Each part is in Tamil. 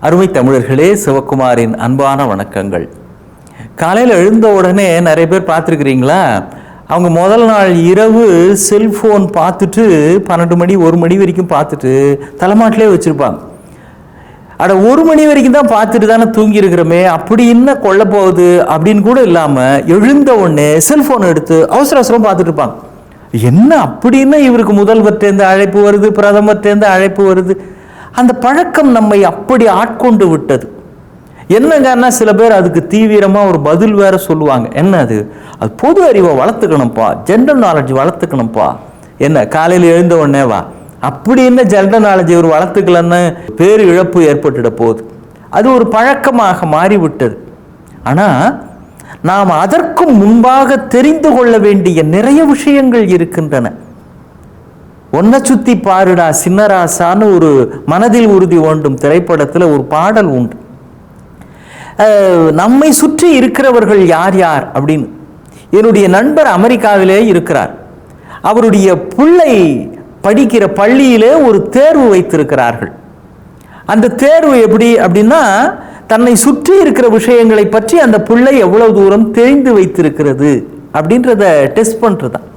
அருமை தமிழர்களே, சிவகுமாரின் அன்பான வணக்கங்கள். காலையில் எழுந்த உடனே நிறைய பேர் பார்த்துருக்குறீங்களா, அவங்க முதல் நாள் இரவு செல்ஃபோன் பார்த்துட்டு 12 மணி 1 மணி வரைக்கும் பார்த்துட்டு தலைமாட்டிலே வச்சுருப்பாங்க. அட 1 மணி வரைக்கும் தான் பார்த்துட்டு தானே தூங்கி இருக்கிறோமே, அப்படி என்ன கொள்ள போகுது அப்படின்னு கூட இல்லாமல் எழுந்த உடனே செல்ஃபோன் எடுத்து அவசர அவசரம் பார்த்துட்டு இருப்பாங்க. என்ன அப்படின்னு இவருக்கு முதல்வர்கிட்டேருந்து அழைப்பு வருது, பிரதமர்கிட்டேருந்து அழைப்பு வருது. அந்த பழக்கம் நம்மை அப்படி ஆட்கொண்டு விட்டது. என்னங்கன்னா சில பேர் அதுக்கு தீவிரமாக ஒரு பதில் வேற சொல்லுவாங்க. என்ன அது பொது அறிவை வளர்த்துக்கணும்ப்பா, ஜென்ரல் நாலேஜ் வளர்த்துக்கணும்ப்பா. என்ன காலையில் எழுந்த உடனே வா, அப்படி என்ன ஜென்ரல் நாலேஜ் இவர் வளர்த்துக்கலன்னு பேரு இழப்பு ஏற்பட்டுட போகுது. அது ஒரு பழக்கமாக மாறிவிட்டது. ஆனால் நாம் அதற்கும் முன்பாக தெரிந்து கொள்ள வேண்டிய நிறைய விஷயங்கள் இருக்கின்றன. ஒன்ன சுத்தி பாருடா சின்னராசான்னு ஒரு மனதில் உறுதி வேண்டும் திரைப்படத்தில் ஒரு பாடல் உண்டு. நம்மை சுற்றி இருக்கிறவர்கள் யார் யார் அப்படின்னு. என்னுடைய நண்பர் அமெரிக்காவிலே இருக்கிறார். அவருடைய பிள்ளை படிக்கிற பள்ளியிலே ஒரு தேர்வு வைத்திருக்கிறார்கள். அந்த தேர்வு எப்படி அப்படின்னா, தன்னை சுற்றி இருக்கிற விஷயங்களை பற்றி அந்த பிள்ளை எவ்வளவு தூரம் தெரிந்து வைத்திருக்கிறது அப்படின்றத டெஸ்ட் பண்ணுறதான்.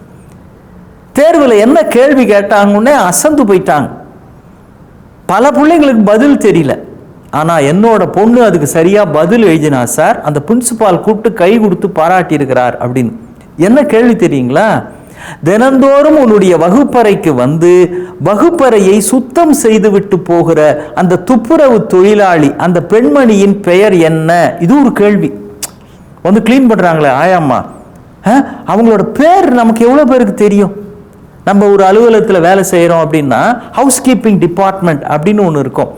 தேர்வில் என்ன கேள்வி கேட்டாங்கன்னே அசந்து போயிட்டாங்க. பல பிள்ளைங்களுக்கு பதில் தெரியல. ஆனால் என்னோட பொண்ணு அதுக்கு சரியாக பதில் எழுதினா சார், அந்த பிரின்சிபால் கூப்பிட்டு கை கொடுத்து பாராட்டியிருக்கிறார் அப்படின்னு. என்ன கேள்வி தெரியுங்களா? தினந்தோறும் உன்னுடைய வகுப்பறைக்கு வந்து வகுப்பறையை சுத்தம் செய்து விட்டு போகிற அந்த துப்புரவு தொழிலாளி, அந்த பெண்மணியின் பெயர் என்ன? இது ஒரு கேள்வி. வந்து கிளீன் பண்ணுறாங்களே ஆயாம்மா, அவங்களோட பேர் நமக்கு எவ்வளோ பேருக்கு தெரியும்? நம்ம ஒரு அலுவலகத்தில் வேலை செய்கிறோம் அப்படின்னா ஹவுஸ் கீப்பிங் டிபார்ட்மெண்ட் அப்படின்னு ஒன்று இருக்கும்.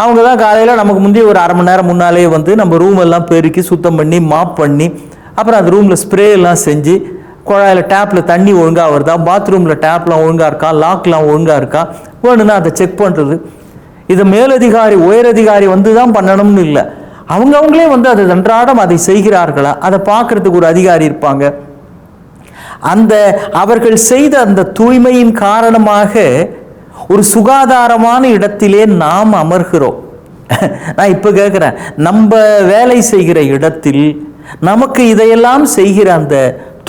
அவங்க தான் காலையில் நமக்கு முந்தைய ஒரு அரை மணி நேரம் முன்னாலே வந்து நம்ம ரூம் எல்லாம் பெருக்கி சுத்தம் பண்ணி மாப் பண்ணி, அப்புறம் அந்த ரூமில் ஸ்ப்ரே எல்லாம் செஞ்சு, குழாயில் டேப்பில் தண்ணி ஒழுங்காக வருதா, பாத்ரூமில் டேப்லாம் ஒழுங்காக இருக்கா, லாக்லாம் ஒழுங்காக இருக்கா, வேணும்னா அதை செக் பண்ணுறது. இதை மேலதிகாரி உயரதிகாரி வந்து தான் பண்ணணும்னு இல்லை, அவங்களே வந்து அதை அன்றாடம் அதை செய்கிறார்களா அதை பார்க்குறதுக்கு ஒரு அதிகாரி இருப்பாங்க. அந்த அவர்கள் செய்த அந்த தூய்மையின் காரணமாக ஒரு சுகாதாரமான இடத்திலே நாம் அமர்கிறோம். நான் இப்போ கேட்குறேன், நம்ம வேலை செய்கிற இடத்தில் நமக்கு இதையெல்லாம் செய்கிற அந்த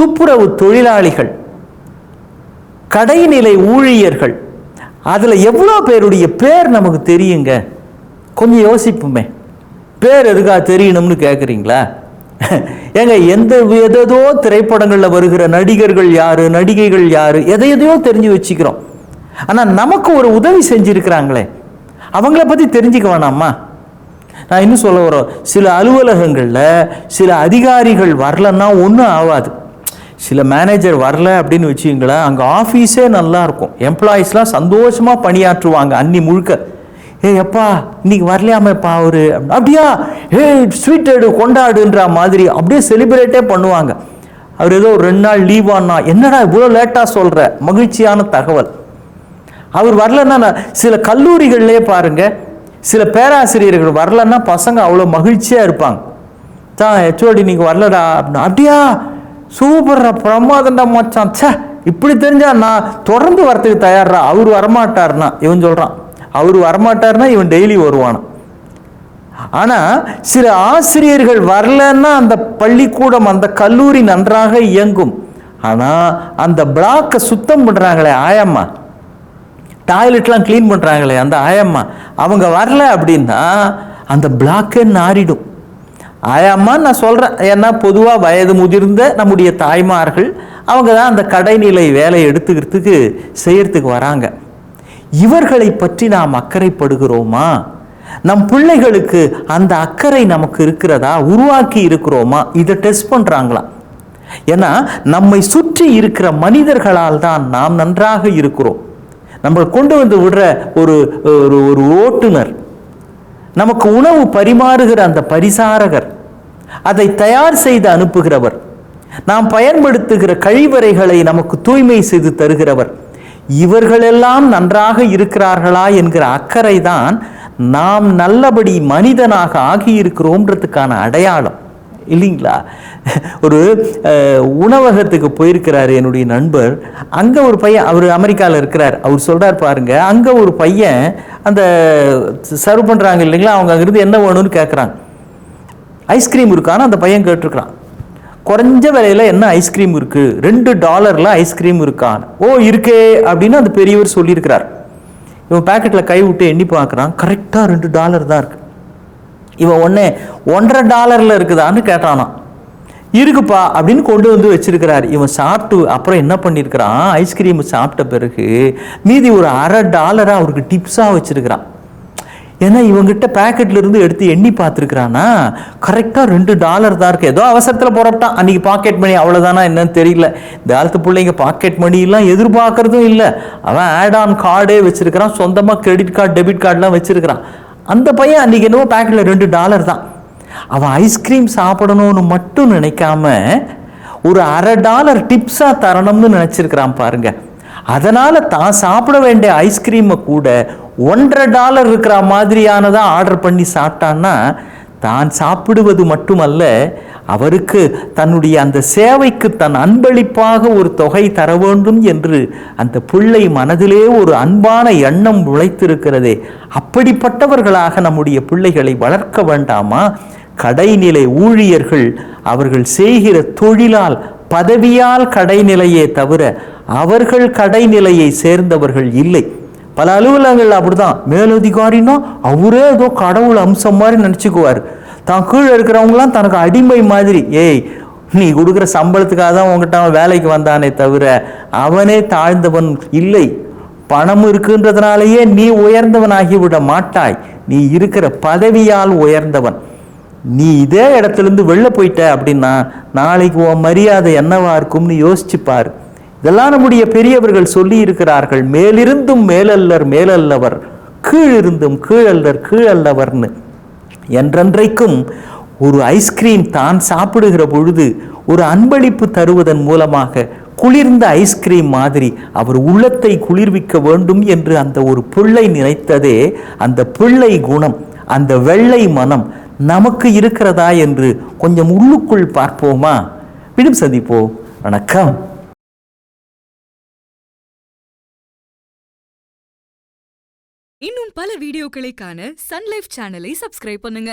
துப்புரவு தொழிலாளிகள், கடைநிலை ஊழியர்கள், அதில் எவ்வளோ பேருடைய பேர் நமக்கு தெரியுங்க? கொஞ்சம் யோசிப்புமே. பேர் எதுக்காக தெரியணும்னு கேட்குறீங்களா? ஏங்க, எதோ திரைப்படங்களில் வருகிற நடிகர்கள் யாரு, நடிகைகள் யாரு, எதையோ தெரிஞ்சு வச்சுக்கிறோம். ஆனால் நமக்கு ஒரு உதவி செஞ்சிருக்கிறாங்களே, அவங்கள பற்றி தெரிஞ்சுக்க வேணாமா? நான் இன்னும் சொல்ல வரோம், சில அலுவலகங்களில் சில அதிகாரிகள் வரலன்னா ஒன்றும் ஆகாது. சில மேனேஜர் வரல அப்படின்னு வச்சுங்களேன், அங்கே ஆஃபீஸே நல்லா இருக்கும், எம்ப்ளாயீஸ்லாம் சந்தோஷமாக பணியாற்றுவாங்க அன்னி முழுக்க. எப்பா இன்னைக்கு வரலையாமப்பா அவரு, அப்படியா ஸ்வீட் எடு கொண்டாடுன்ற மாதிரி அப்படியே செலிப்ரேட்டே பண்ணுவாங்க. அவர் ஏதோ ஒரு 2 நாள் லீவ் ஆனா, என்னடா இவ்வளோ லேட்டாக சொல்கிற, மகிழ்ச்சியான தகவல். அவர் வரலன்னா, சில கல்லூரிகள்லேயே பாருங்க, சில பேராசிரியர்கள் வரலன்னா பசங்க அவ்வளோ மகிழ்ச்சியாக இருப்பாங்க. தான் ஹெச்ஓடி இன்னைக்கு வரலடா அப்படின்னா, அப்படியா சூப்பர்ரா பிரமாதண்டா மச்சான், சே இப்படி தெரிஞ்சா நான் தொடர்ந்து வரத்துக்கு தயார்றா. அவர் வரமாட்டார்னா இவன் சொல்கிறான், அவர் வரமாட்டார்னா இவன் டெய்லி வருவானா. ஆனால் சில ஆசிரியர்கள் வரலன்னா அந்த பள்ளிக்கூடம், அந்த கல்லூரி நன்றாக இயங்கும். ஆனால் அந்த பிளாக்கை சுத்தம் பண்ணுறாங்களே ஆயம்மா, டாய்லெட்லாம் க்ளீன் பண்ணுறாங்களே அந்த ஆயம்மா, அவங்க வரல அப்படின்னா அந்த பிளாக்கே நாரிடும். ஆயம்மா நான் சொல்கிறேன், ஏன்னா பொதுவாக வயது முதிர்ந்த நம்முடைய தாய்மார்கள் அவங்க தான் அந்த கடைநிலை வேலையை எடுத்துக்கிறதுக்கு செய்யறதுக்கு வராங்க. இவர்களை பற்றி நாம் அக்கறைப்படுகிறோமா? நம் பிள்ளைகளுக்கு அந்த அக்கறை நமக்கு இருக்கிறதா, உருவாக்கி இருக்கிறோமா? இதை டெஸ்ட் பண்ணுறாங்களா? ஏன்னா நம்மை சுற்றி இருக்கிற மனிதர்களால் தான் நாம் நன்றாக இருக்கிறோம். நம்ம கொண்டு வந்து விடுற ஒரு ஒரு ஓட்டுநர், நமக்கு உணவு பரிமாறுகிற அந்த பரிசாரகர், அதை தயார் செய்து அனுப்புகிறவர், நாம் பயன்படுத்துகிற கழிவறைகளை நமக்கு தூய்மை செய்து தருகிறவர், இவர்களெல்லாம் நன்றாக இருக்கிறார்களா என்கிற அக்கறை தான் நாம் நல்லபடி மனிதனாக ஆகியிருக்கிறோன்றதுக்கான அடையாளம் இல்லைங்களா? ஒரு உணவகத்துக்கு போயிருக்கிறாரு என்னுடைய நண்பர். அங்கே ஒரு பையன், அவர் அமெரிக்காவில் இருக்கிறார். அவர் சொல்கிறார் பாருங்க, அங்கே ஒரு பையன் அந்த சர்வ் பண்ணுறாங்க இல்லைங்களா, அவங்க அங்கிருந்து என்ன வேணும்னு கேட்குறாங்க. ஐஸ்கிரீம் இருக்கான்னு அந்த பையன் கேட்டிருக்கிறான். குறைஞ்ச விலையில் என்ன ஐஸ்கிரீம் இருக்குது, $2 ஐஸ்கிரீம் இருக்கான்னு. ஓ இருக்கே அப்படின்னு அந்த பெரியவர் சொல்லியிருக்கிறார். இவன் பேக்கெட்டில் கை விட்டு எண்ணி பார்க்குறான், கரெக்டாக $2 தான் இருக்குது. இவன் $1.50 இருக்குதான்னு கேட்டானா. இருக்குப்பா அப்படின்னு கொண்டு வந்து வச்சிருக்கிறார். இவன் சாப்பிட்டு அப்புறம் என்ன பண்ணியிருக்கிறான், ஐஸ்கிரீம் சாப்பிட்ட பிறகு மீதி ஒரு $1/2 அவருக்கு டிப்ஸாக வச்சிருக்கிறான். ஏன்னா இவங்கிட்ட பேக்கெட்ல இருந்து எடுத்து எண்ணி பார்த்துருக்கிறானா, கரெக்டாக $2 தான் இருக்கு. ஏதோ அவசரத்தில் புறப்பட்டான் அன்னைக்கு. பாக்கெட் மணி அவ்வளோதானா என்னன்னு தெரியல. இந்த காலத்து பிள்ளைங்க பாக்கெட் மணியெல்லாம் எதிர்பார்க்கறதும் இல்லை. அவன் ஆட் ஆன் கார்டே வச்சிருக்கிறான், சொந்தமாக கிரெடிட் கார்டு டெபிட் கார்டெலாம் வச்சிருக்கிறான். அந்த பையன் அன்றைக்கி என்னவோ பேக்கெட்டில் $2 தான். அவன் ஐஸ்கிரீம் சாப்பிடணும்னு மட்டும் நினைக்காம ஒரு $1/2 டிப்ஸாக தரணும்னு நினச்சிருக்கிறான் பாருங்க. அதனால் தான் சாப்பிட வேண்டிய ஐஸ்கிரீமை கூட $1.50 இருக்கிற மாதிரியானதாக ஆர்டர் பண்ணி சாப்பிட்டான்னா, தான் சாப்பிடுவது மட்டுமல்ல, அவருக்கு தன்னுடைய அந்த சேவைக்கு தன் அன்பளிப்பாக ஒரு தொகை தர வேண்டும் என்று அந்த பிள்ளை மனதிலே ஒரு அன்பான எண்ணம் உழைத்திருக்கிறதே. அப்படிப்பட்டவர்களாக நம்முடைய பிள்ளைகளை வளர்க்க வேண்டாமா? கடைநிலை ஊழியர்கள் அவர்கள் செய்கிற தொழிலால் பதவியால் கடைநிலையே தவிர அவர்கள் கடைநிலையை சேர்ந்தவர்கள் இல்லை. பல அலுவலகங்கள் அப்படிதான். மேலதிகாரின்னா அவரே ஏதோ கடவுள் அம்சம் மாதிரி நினச்சிக்குவார். தான் கீழே இருக்கிறவங்களாம் தனக்கு அடிமை மாதிரி. ஏய், நீ கொடுக்குற சம்பளத்துக்காக தான் உங்ககிட்ட அவன் வேலைக்கு வந்தானே தவிர அவனே தாழ்ந்தவன் இல்லை. பணம் இருக்குன்றதுனாலேயே நீ உயர்ந்தவனாகிவிட மாட்டாய். நீ இருக்கிற பதவியால் உயர்ந்தவன். நீ இதே இடத்துலேருந்து வெளில போயிட்ட அப்படின்னா நாளைக்கு உன் மரியாதை என்னவா இருக்கும்னு யோசிச்சுப்பார். இதெல்லாம் நம்முடைய பெரியவர்கள் சொல்லி இருக்கிறார்கள். மேலிருந்தும் மேலல்லர் மேலல்லவர், கீழிருந்தும் கீழல்லர் கீழல்லவர்னு. என்றென்றைக்கும் ஒரு ஐஸ்கிரீம் தான் சாப்பிடுகிற பொழுது ஒரு அன்பளிப்பு தருவதன் மூலமாக குளிர்ந்த ஐஸ்கிரீம் மாதிரி அவர் உள்ளத்தை குளிர்விக்க வேண்டும் என்று அந்த ஒரு பிள்ளை நினைத்ததே, அந்த பிள்ளை குணம், அந்த வெள்ளை மனம் நமக்கு இருக்கிறதா என்று கொஞ்சம் உள்ளுக்குள் பார்ப்போமா? மீண்டும் சந்திப்போம். வணக்கம். இன்னும் பல வீடியோக்களை காண சன் லைஃப் சேனலை சப்ஸ்கிரைப் பண்ணுங்க.